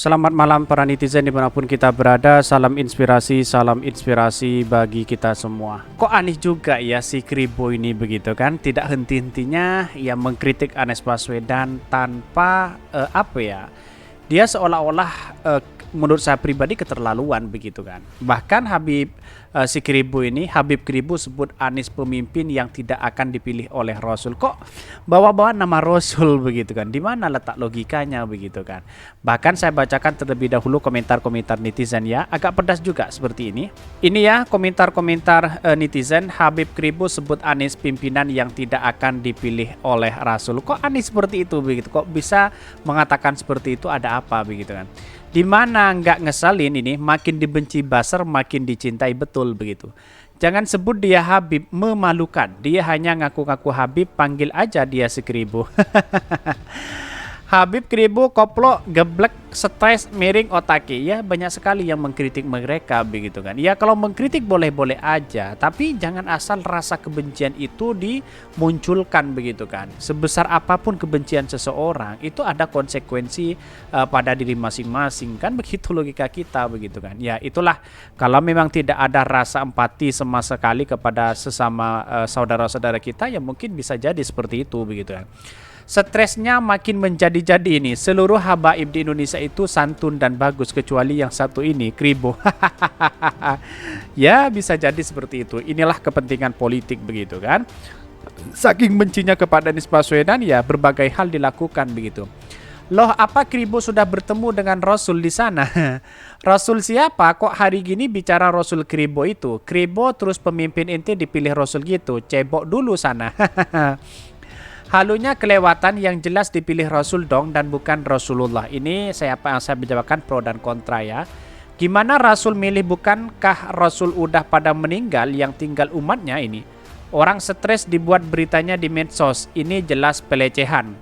Selamat malam para netizen dimanapun kita berada. Salam inspirasi bagi kita semua. Kok aneh juga ya si Kribo ini begitu kan? Tidak henti-hentinya ia mengkritik Anies Baswedan tanpa dia seolah-olah menurut saya pribadi keterlaluan begitu kan. Bahkan Habib Kribo sebut Anies pemimpin yang tidak akan dipilih oleh Rasul. Kok bawa-bawa nama Rasul begitu kan? Di mana letak logikanya begitu kan? Bahkan saya bacakan terlebih dahulu komentar-komentar netizen ya, agak pedas juga seperti ini. Ini ya komentar-komentar netizen. Habib Kribo sebut Anies pimpinan yang tidak akan dipilih oleh Rasul. Kok Anies seperti itu begitu? Kok bisa mengatakan seperti itu? Ada apa begitu kan? Dimana nggak ngeselin ini, makin dibenci buzzer makin dicintai betul begitu. Jangan sebut dia Habib, memalukan. Dia hanya ngaku-ngaku Habib, panggil aja dia si Kribo. Habib Kribo koplo geblek stres miring otake ya, banyak sekali yang mengkritik mereka begitu kan. Ya kalau mengkritik boleh-boleh aja, tapi jangan asal rasa kebencian itu dimunculkan begitu kan. Sebesar apapun kebencian seseorang itu ada konsekuensi pada diri masing-masing kan, begitu logika kita begitu kan. Ya itulah, kalau memang tidak ada rasa empati sama sekali kepada sesama saudara-saudara kita, ya mungkin bisa jadi seperti itu begitu kan. Stresnya makin menjadi-jadi ini. Seluruh habaib di Indonesia itu santun dan bagus kecuali yang satu ini, Kribo. Ya bisa jadi seperti itu. Inilah kepentingan politik begitu kan. Saking bencinya kepada Anies Baswedan ya berbagai hal dilakukan begitu. Loh, apa Kribo sudah bertemu dengan Rasul di sana? Rasul siapa? Kok hari gini bicara Rasul Kribo itu? Kribo terus pemimpin ente dipilih Rasul gitu. Cebok dulu sana. Halunya kelewatan, yang jelas dipilih Rasul dong dan bukan Rasulullah. Ini saya menjawabkan pro dan kontra ya. Gimana Rasul milih, bukankah Rasul udah pada meninggal, yang tinggal umatnya ini? Orang stres dibuat beritanya di medsos. Ini jelas pelecehan.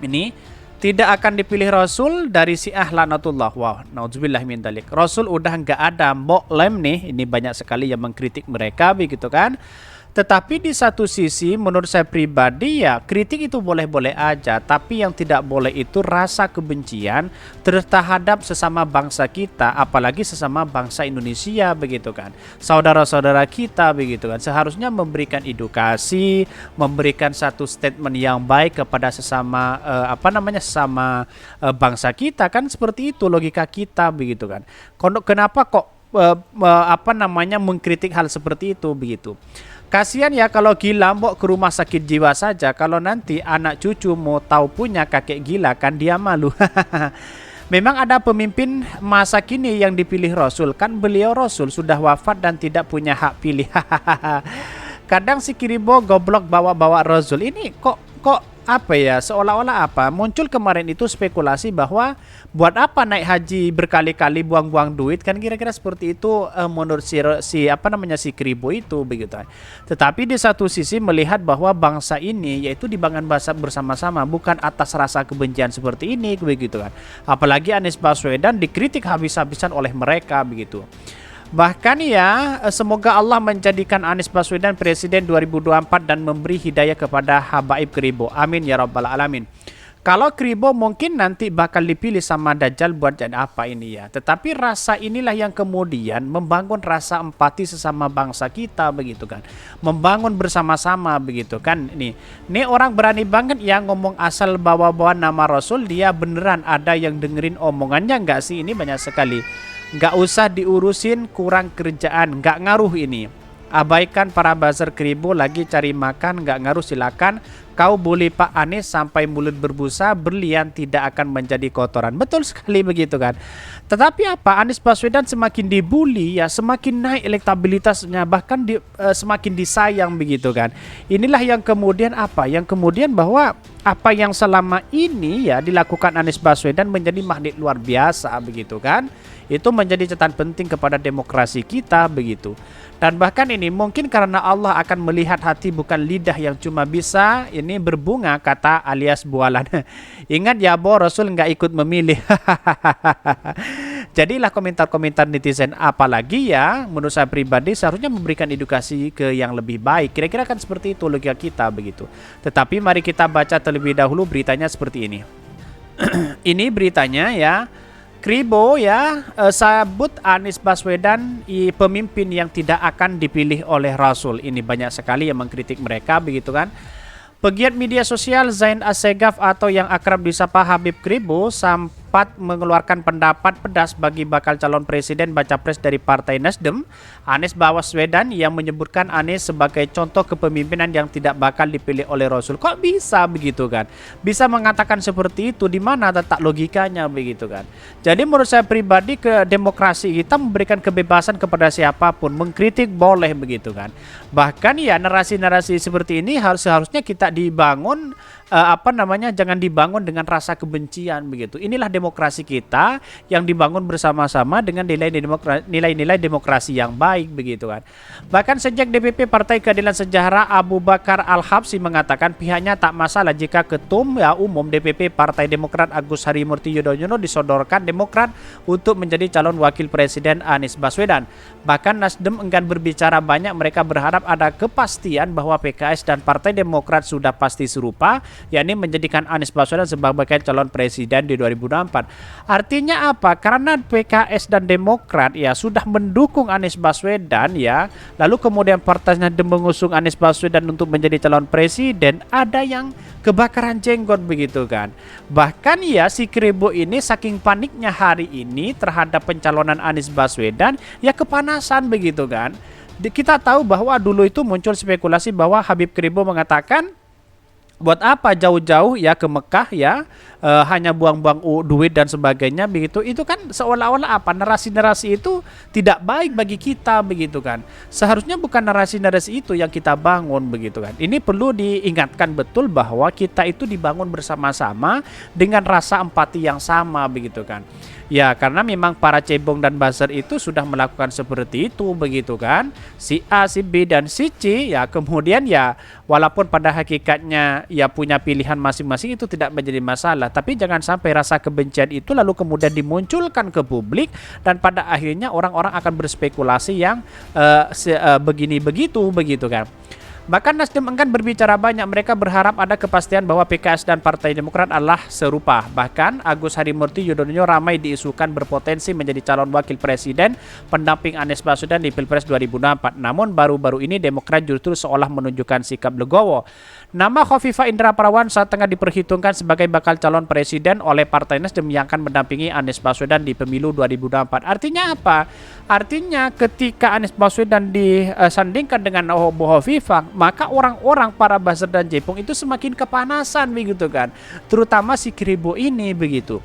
Ini tidak akan dipilih Rasul dari Syiah lanatullah. Wow, naudzubillah min dzalik. Rasul udah nggak ada, mbok lem nih. Ini banyak sekali yang mengkritik mereka begitu kan. Tetapi di satu sisi menurut saya pribadi ya kritik itu boleh-boleh aja. Tapi yang tidak boleh itu rasa kebencian terhadap sesama bangsa kita. Apalagi sesama bangsa Indonesia begitu kan. Saudara-saudara kita begitu kan. Seharusnya memberikan edukasi, memberikan satu statement yang baik kepada sesama sesama bangsa kita kan. Seperti itu logika kita begitu kan. Kenapa kok mengkritik hal seperti itu begitu? Kasihan ya kalau gila mbok ke rumah sakit jiwa saja. Kalau nanti anak cucu mau tahu punya kakek gila kan dia malu. Memang ada pemimpin masa kini yang dipilih Rasul. Kan beliau Rasul sudah wafat dan tidak punya hak pilih. Kadang si Kribo goblok bawa-bawa Rasul. Ini kok seolah-olah muncul kemarin itu spekulasi bahwa buat apa naik haji berkali-kali buang-buang duit kan, kira-kira seperti itu menurut si Kribo itu begitu. Tetapi di satu sisi melihat bahwa bangsa ini yaitu dibangun bersama-sama, bukan atas rasa kebencian seperti ini begitu kan. Apalagi Anies Baswedan dikritik habis-habisan oleh mereka begitu. Bahkan ya, semoga Allah menjadikan Anies Baswedan Presiden 2024 dan memberi hidayah kepada habaib Kribo. Amin ya rabbal alamin. Kalau Kribo mungkin nanti bakal dipilih sama Dajjal buat jadi apa ini ya. Tetapi rasa inilah yang kemudian membangun rasa empati sesama bangsa kita begitu kan. Membangun bersama-sama begitu kan. Ini orang berani banget yang ngomong asal bawa-bawa nama Rasul. Dia beneran ada yang dengerin omongannya nggak sih? Ini banyak sekali. Nggak usah diurusin, kurang kerjaan, nggak ngaruh ini. Abaikan para buzzer Kribo lagi cari makan, nggak ngaruh silakan. Kau bully Pak Anies sampai mulut berbusa, berlian tidak akan menjadi kotoran. Betul sekali begitu kan. Tetapi Anies Baswedan semakin dibully ya semakin naik elektabilitasnya, bahkan semakin disayang begitu kan. Inilah yang kemudian bahwa apa yang selama ini ya dilakukan Anies Baswedan menjadi magnet luar biasa begitu kan. Itu menjadi catatan penting kepada demokrasi kita begitu. Dan bahkan ini mungkin karena Allah akan melihat hati bukan lidah yang cuma bisa ini berbunga, kata alias bualan. Ingat ya Rasul nggak ikut memilih. Jadilah komentar-komentar netizen, apalagi ya menurut saya pribadi seharusnya memberikan edukasi ke yang lebih baik. Kira-kira kan seperti itu logika kita begitu. Tetapi mari kita baca terlebih dahulu beritanya seperti ini. Ini beritanya ya. Kribo ya sebut Anies Baswedan pemimpin yang tidak akan dipilih oleh Rasul. Ini banyak sekali yang mengkritik mereka begitu kan. Pegiat media sosial Zain Assegaf atau yang akrab disapa Habib Kribo sempat mengeluarkan pendapat pedas bagi bakal calon presiden baca pres dari Partai Nasdem, Anies Baswedan, yang menyebutkan Anies sebagai contoh kepemimpinan yang tidak bakal dipilih oleh Rasul. Kok bisa begitu kan? Bisa mengatakan seperti itu, di mana letak logikanya begitu kan? Jadi menurut saya pribadi ke demokrasi kita memberikan kebebasan kepada siapapun, mengkritik boleh begitu kan? Bahkan ya narasi-narasi seperti ini seharusnya kita dibangun jangan dibangun dengan rasa kebencian begitu. Inilah demokrasi kita yang dibangun bersama-sama dengan nilai-nilai demokrasi yang baik begitu kan. Bahkan sejak DPP Partai Keadilan Sejahtera Abu Bakar Al-Habsyi mengatakan pihaknya tak masalah jika ketum umum DPP Partai Demokrat Agus Harimurti Yudhoyono disodorkan Demokrat untuk menjadi calon wakil presiden Anies Baswedan. Bahkan Nasdem enggan berbicara banyak, mereka berharap ada kepastian bahwa PKS dan Partai Demokrat sudah pasti serupa, yakni menjadikan Anies Baswedan sebagai calon presiden di 2024. Artinya apa? Karena PKS dan Demokrat ya sudah mendukung Anies Baswedan ya, lalu kemudian Partai Nasdem mengusung Anies Baswedan untuk menjadi calon presiden, ada yang kebakaran jenggot begitu kan. Bahkan ya si Kribo ini saking paniknya hari ini terhadap pencalonan Anies Baswedan ya kepanasan begitu kan. Kita tahu bahwa dulu itu muncul spekulasi bahwa Habib Kribo mengatakan buat apa jauh-jauh ya ke Mekah ya, hanya buang-buang duit dan sebagainya begitu. Itu kan seolah-olah apa, narasi-narasi itu tidak baik bagi kita begitu kan. Seharusnya bukan narasi-narasi itu yang kita bangun begitu kan. Ini perlu diingatkan betul bahwa kita itu dibangun bersama-sama dengan rasa empati yang sama begitu kan. Ya karena memang para cebong dan buzzer itu sudah melakukan seperti itu begitu kan. Si A, si B dan si C ya kemudian ya walaupun pada hakikatnya ya punya pilihan masing-masing itu tidak menjadi masalah. Tapi jangan sampai rasa kebencian itu lalu kemudian dimunculkan ke publik dan pada akhirnya orang-orang akan berspekulasi yang begini begitu kan. Bahkan Nasdem enggan berbicara banyak, mereka berharap ada kepastian bahwa PKS dan Partai Demokrat adalah serupa. Bahkan Agus Harimurti Yudhoyono ramai diisukan berpotensi menjadi calon wakil presiden pendamping Anies Baswedan di Pilpres 2024. Namun baru-baru ini Demokrat justru seolah menunjukkan sikap legowo. Nama Khofifah Indra Parawansa tengah diperhitungkan sebagai bakal calon presiden oleh Partai Nasdem yang akan mendampingi Anies Baswedan di pemilu 2024. Artinya apa? Artinya ketika Anies Baswedan disandingkan dengan Khofifah, maka orang-orang para buzzer dan jepong itu semakin kepanasan begitu kan. Terutama si Kribo ini begitu.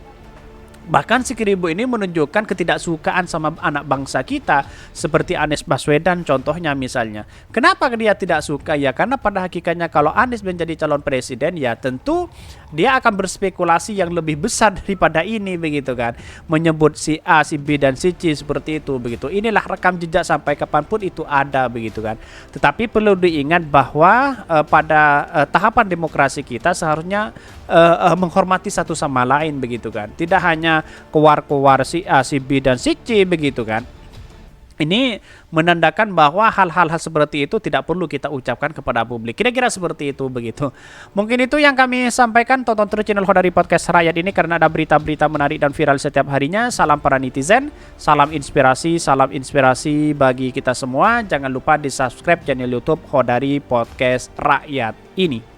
Bahkan si Kribo ini menunjukkan ketidaksukaan sama anak bangsa kita seperti Anies Baswedan contohnya misalnya. Kenapa dia tidak suka? Ya karena pada hakikatnya kalau Anies menjadi calon presiden ya tentu dia akan berspekulasi yang lebih besar daripada ini begitu kan. Menyebut si A, si B dan si C seperti itu begitu. Inilah rekam jejak sampai kapanpun itu ada begitu kan. Tetapi perlu diingat bahwa pada tahapan demokrasi kita seharusnya menghormati satu sama lain begitu kan. Tidak hanya kewar-kewar si A, si B dan si C begitu kan. Ini menandakan bahwa hal-hal seperti itu tidak perlu kita ucapkan kepada publik. Kira-kira seperti itu begitu. Mungkin itu yang kami sampaikan. Tonton terus channel Khodari Podcast Rakyat ini karena ada berita-berita menarik dan viral setiap harinya. Salam para netizen, salam inspirasi bagi kita semua. Jangan lupa di subscribe channel YouTube Khodari Podcast Rakyat ini.